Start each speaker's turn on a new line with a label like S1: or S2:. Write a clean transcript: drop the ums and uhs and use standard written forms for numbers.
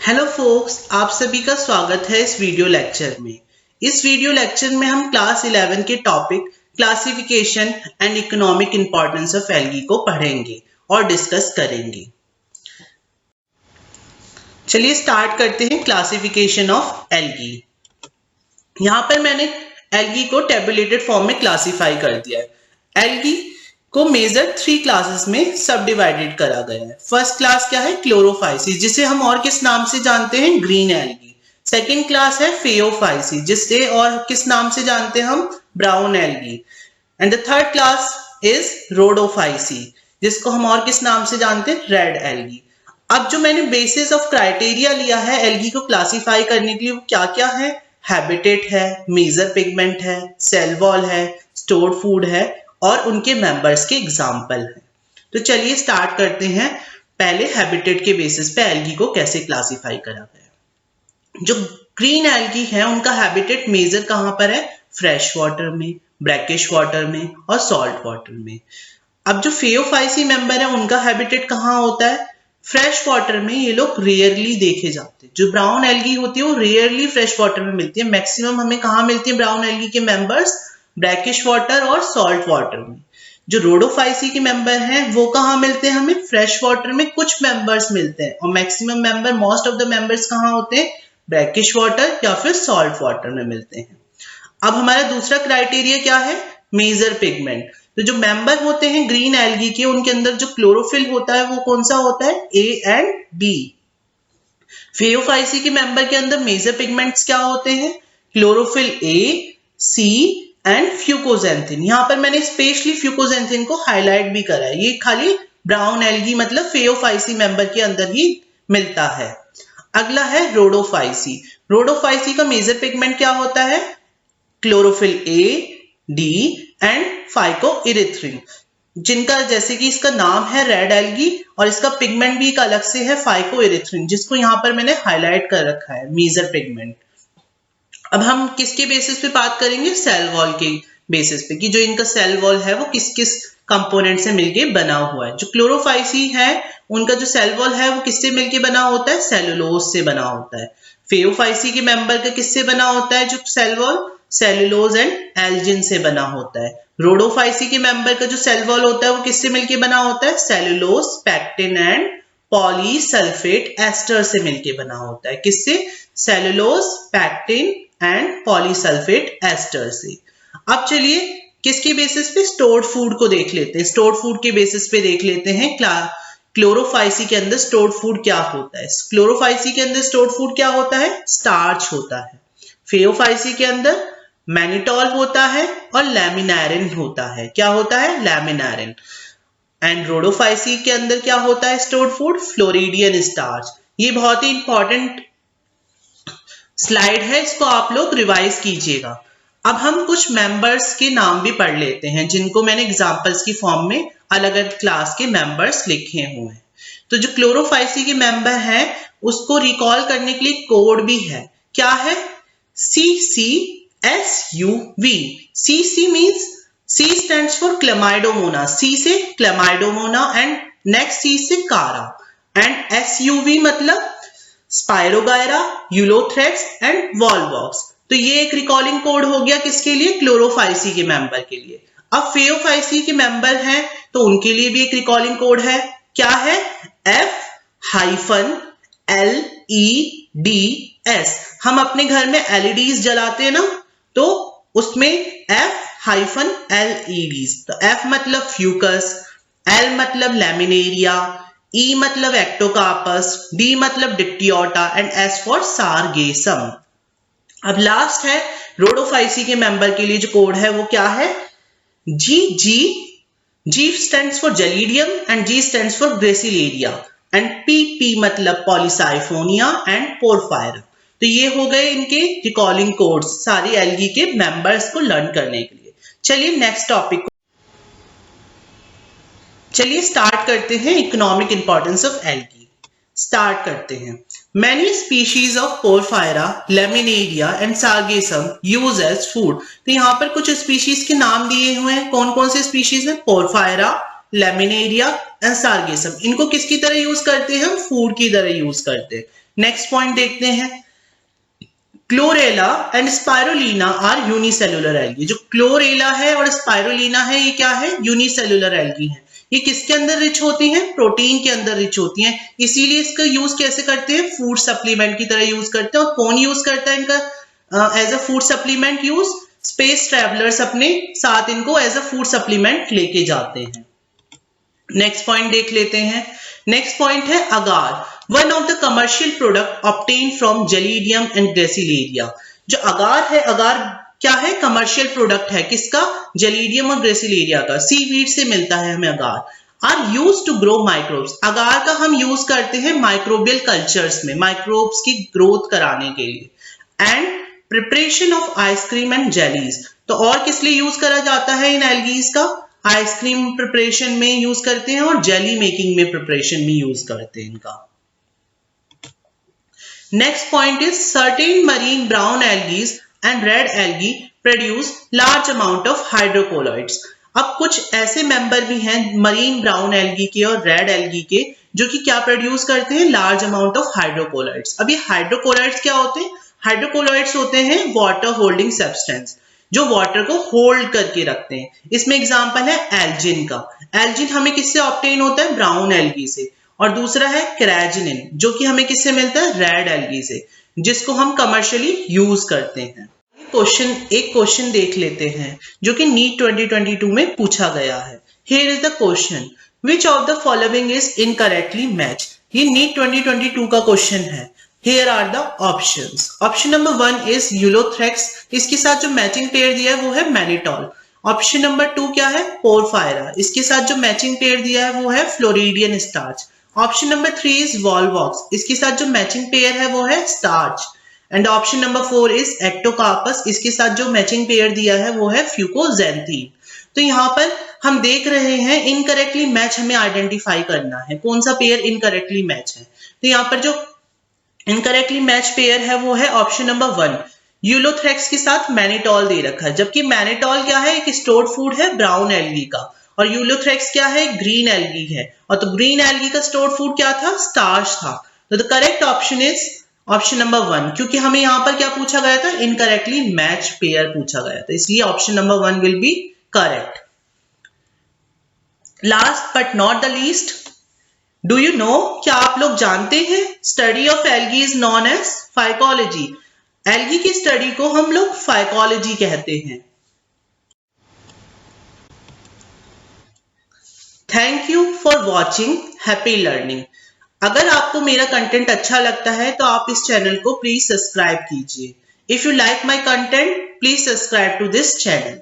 S1: Hello focus, आप सभी का स्वागत है इस वीडियो लेक्चर में। इस वीडियो लेक्चर में हम क्लास 11 के topic classification and economic importance of algae को पढ़ेंगे और डिस्कस करेंगे। चलिए स्टार्ट करते हैं क्लासिफिकेशन ऑफ एल्गी। यहाँ पर मैंने एल्गी को टेबुलेटेड फॉर्म में क्लासिफाई कर दिया है। एल्गी को मेजर 3 क्लासेस में सब डिवाइडेड करा गया है। फर्स्ट क्लास क्या है? क्लोरोफाइसिस, जिसे हम और किस नाम से जानते हैं? Green algae. सेकेंड क्लास है फेओफाइसिस, जिसे और किस नाम से जानते हैं हम? Brown algae. And the third class is Rhodophyceae, जिसको हम और किस नाम से जानते हैं? Red algae. अब जो मैंने बेसिस ऑफ क्राइटेरिया लिया है एल्गी को क्लासिफाई करने के लिए, वो क्या क्या है? हैबिटेट है, मेजर पिगमेंट है, सेल वॉल है, स्टोर्ड फूड है और उनके मेंबर्स के एग्जाम्पल हैं। तो चलिए स्टार्ट करते हैं। पहले हैबिटेट के बेसिस पे एल्गी को कैसे क्लासिफाई करा गया। जो ग्रीन एल्गी है उनका हैबिटेट मेजर कहां पर है? फ्रेश वाटर में, ब्रैकिश वाटर में और सॉल्ट वाटर में। अब जो फेओफाइसी मेंबर है उनका हैबिटेट कहां होता है? फ्रेश वाटर में। ये लोग रेयरली देखे जाते हैं। जो ब्राउन एल्गी होती है वो रेयरली फ्रेश वाटर में मिलती है। मैक्सिमम हमें कहां मिलती है ब्राउन एल्गी के मेंबर्स? ब्रैकिश वाटर और सॉल्ट वाटर में। जो रोडोफाइसी के मेंबर हैं वो कहाँ मिलते हैं हमें? फ्रेश वाटर में कुछ मेंबर्स मिलते हैं और maximum member, most of the members कहाँ होते हैं? ब्रैकिश वाटर या फिर सॉल्ट वाटर में मिलते हैं। अब हमारा दूसरा क्राइटेरिया क्या है? Major pigment. तो जो मेंबर होते हैं ग्रीन एल्गी के, उनके अंदर जो क्लोरोफिल होता है वो कौन सा होता है? A and B. फेओफाइसी के मेंबर के अंदर मेजर पिगमेंट्स क्या होते हैं? Chlorophyll a, c and fucoxanthin. यहां पर मैंने स्पेशली फ्यूकोजेंथिन को हाईलाइट भी करा है। ये खाली ब्राउन एल्गी मतलब फेओफाइसी मेंबर के अंदर ही मिलता है। अगला है रोडोफाइसी। रोडोफाइसी का मेजर पिगमेंट क्या होता है? क्लोरोफिल ए, डी एंड फाइकोइरिथ्रिन, जिनका जैसे कि इसका नाम है रेड एल्गी और इसका पिगमेंट भी एक अलग से है फाइकोइरिथ्रिन, जिसको यहां पर मैंने हाईलाइट कर रखा है मेजर पिगमेंट। अब हम किसके बेसिस पे बात करेंगे? सेल वॉल के बेसिस पे, कि जो इनका सेल वॉल है वो किस किस कंपोनेंट से मिलके बना हुआ है। जो क्लोरोफाइसी है उनका जो सेल वॉल है वो किससे मिलके बना होता है? सेलुलोज से बना होता है। फेओफाइसी के मेंबर का किससे बना होता है जो cell wall? Cellulose and algin से बना होता है। रोडोफाइसी के मेंबर का जो सेल वॉल होता है वो किससे मिलके बना होता है? Cellulose, pectin and polysulphate ester से मिलके बना होता है। किससे? Cellulose, pectin and polysulphate ester से। अब चलिए किसके बेसिस पे? स्टोर्ड फूड को देख लेते हैं। स्टोर्ड फूड के बेसिस पे देख लेते हैं क्लोरोफाइसी के अंदर स्टोर्ड फूड क्या होता है। क्लोरोफाइसी के अंदर स्टोर्ड फूड क्या होता है? स्टार्च होता है। फेओफाइसी के अंदर मैनिटॉल होता है और लैमिनारिन होता है। क्या होता है? लैमिनारिन। एंड रोडोफाइसी के अंदर क्या होता है स्टोर्ड फूड? Floridean starch. ये बहुत ही इंपॉर्टेंट स्लाइड है, इसको आप लोग रिवाइज कीजिएगा। अब हम कुछ मेंबर्स के नाम भी पढ़ लेते हैं, जिनको मैंने एग्जांपल्स की फॉर्म में अलग अलग क्लास के मेंबर्स लिखे हुए हैं। तो जो क्लोरोफाइसी के मेंबर हैं उसको रिकॉल करने के लिए कोड भी है। क्या है? CCSUV। CC means C stands for क्लेमाइडोमोना। C से क्लेमाइडोमोना एंड नेक्स्ट C से कारा। एंड SUV मतलब स्पायरोगायरा, यूलोथ्रेक्स एंड वॉलवॉक्स। तो ये एक रिकॉलिंग कोड हो गया किसके लिए? क्लोरोफाइसी के मेंबर के लिए। अब फेओफाइसी के मेंबर हैं तो उनके लिए भी एक रिकॉलिंग कोड है। क्या है? F-LEDS। हम अपने घर में LEDs जलाते हैं ना, तो उसमें F-LEDs। तो F मतलब फ्यूकस, L मतलब लैमिनेरिया, E मतलब एक्टोकार्पस, D मतलब डिक्टियोटा एंड S फॉर सारगेसम। अब लास्ट है रोडोफाइसी के मेंबर के लिए जो कोड है वो क्या है? G stands for जलीडियम and G stands for gracilaria and PP मतलब पॉलीसाइफोनिया एंड पोरफायरा। तो ये हो गए इनके रिकॉलिंग कोड्स सारी एल्गी के मेंबर्स को लर्न करने के लिए। चलिए नेक्स्ट टॉपिक, चलिए स्टार्ट करते हैं economic importance of algae. Start करते हैं। Many species of Porphyra, Laminaria and Sargassum use as food। तो यहाँ पर कुछ स्पीशीज के नाम दिए हुए हैं। कौन कौन से स्पीशीज हैं? Porphyra, laminaria and sargassum. इनको किसकी तरह यूज करते हैं? हम फूड की तरह यूज करते हैं। नेक्स्ट पॉइंट देखते हैं, chlorella and spirulina are unicellular algae. जो क्लोरेला है और स्पाइरोलिना है ये क्या है? यूनिसेलुलर एल्गी है। ये किसके अंदर रिच होती हैं? प्रोटीन के अंदर रिच होती हैं। इसीलिए इसका यूज कैसे करते हैं? फूड सप्लीमेंट की तरह यूज करते हैं। और कौन यूज करता है इनका as a food supplement use? Space travellers अपने साथ इनको एज अ फूड सप्लीमेंट लेके जाते हैं। नेक्स्ट पॉइंट देख लेते हैं। नेक्स्ट पॉइंट है agar, one of the commercial product obtain from gelidium and gracilaria. जो अगार है, अगार क्या है? कमर्शियल प्रोडक्ट है किसका? जेलीडियम और ग्रेसिलेरिया का। सीवीड से मिलता है हमें agar. Are use to grow microbes. Agar का हम यूज करते हैं माइक्रोबियल कल्चर्स में, माइक्रोब्स की ग्रोथ कराने के लिए। And preparation of ice cream and jellies. तो और किस लिए यूज करा जाता है इन एल्गीज का? आइसक्रीम प्रिपरेशन में यूज करते हैं और जेली मेकिंग में प्रिपरेशन में यूज करते हैं इनका। Next point is certain marine brown algae and red algae produce large amount of hydrocolloids. अब कुछ ऐसे मेंबर भी हैं मरीन ब्राउन एल्गी के और रेड एल्गी के जो कि क्या प्रोड्यूस करते हैं? Large amount of hydrocolloids. अब ये हाइड्रोकोलॉइड्स क्या होते हैं? हाइड्रोकोलॉइड्स होते हैं वाटर होल्डिंग सब्सटेंस जो वाटर को होल्ड करके रखते हैं। इसमें एग्जांपल है एल्जिन का। एल्जिन हमें किससे ऑब्टेन होता है? ब्राउन एल्गी से। और दूसरा है क्रेजिनिन जो कि हमें किससे मिलता है? रेड एल्गी से, जिसको हम कमर्शियली यूज करते हैं। एक क्वेश्चन देख लेते हैं जो कि नीट 2022 में पूछा गया है। Here is the question, which of the following is incorrectly match. ये नीट 2022 का क्वेश्चन है। Here are the options. Option number 1 is यूलोथ्रेक्स। इसके साथ जो मैचिंग पेयर दिया है वो है मैनिटॉल। ऑप्शन नंबर 2 क्या है? पोरफायरा। इसके साथ जो मैचिंग पेयर दिया है वो है floridean starch. Option number 3 is Volvox. इसके साथ जो मैचिंग पेयर है वो है starch. And option number 4 is Ectocarpus. इसके साथ जो मैचिंग पेयर दिया है वो है फ्यूकोजेंथीन। तो यहाँ पर हम देख रहे हैं इनकरेक्टली मैच हमें आइडेंटिफाई करना है, कौन सा पेयर इनकरेक्टली मैच है। तो यहाँ पर जो इनकरेक्टली मैच पेयर है वो है ऑप्शन नंबर 1, यूलोथ्रेक्स के साथ मैनिटॉल दे रखा है। जबकि मैनिटॉल क्या है? एक स्टोर्ड फूड है ब्राउन एल्गी का, और यूलोथ्रेक्स क्या है? ग्रीन एल्गी है। और तो ग्रीन एल्गी का स्टोर्ड फूड क्या था? स्टार्च था। तो the correct option is option number 1, क्योंकि हमें यहाँ पर क्या पूछा गया था? इनकरेक्टली मैच पेयर पूछा गया था, इसलिए option number 1 will be correct. Last but not the least, do you know, क्या आप लोग जानते हैं study of algae is known as phycology. Algae की स्टडी को हम लोग फाइकोलॉजी कहते हैं। Thank you for watching, happy learning. अगर आपको मेरा कंटेंट अच्छा लगता है तो आप इस चैनल को प्लीज सब्सक्राइब कीजिए। If you like my content please subscribe to this channel.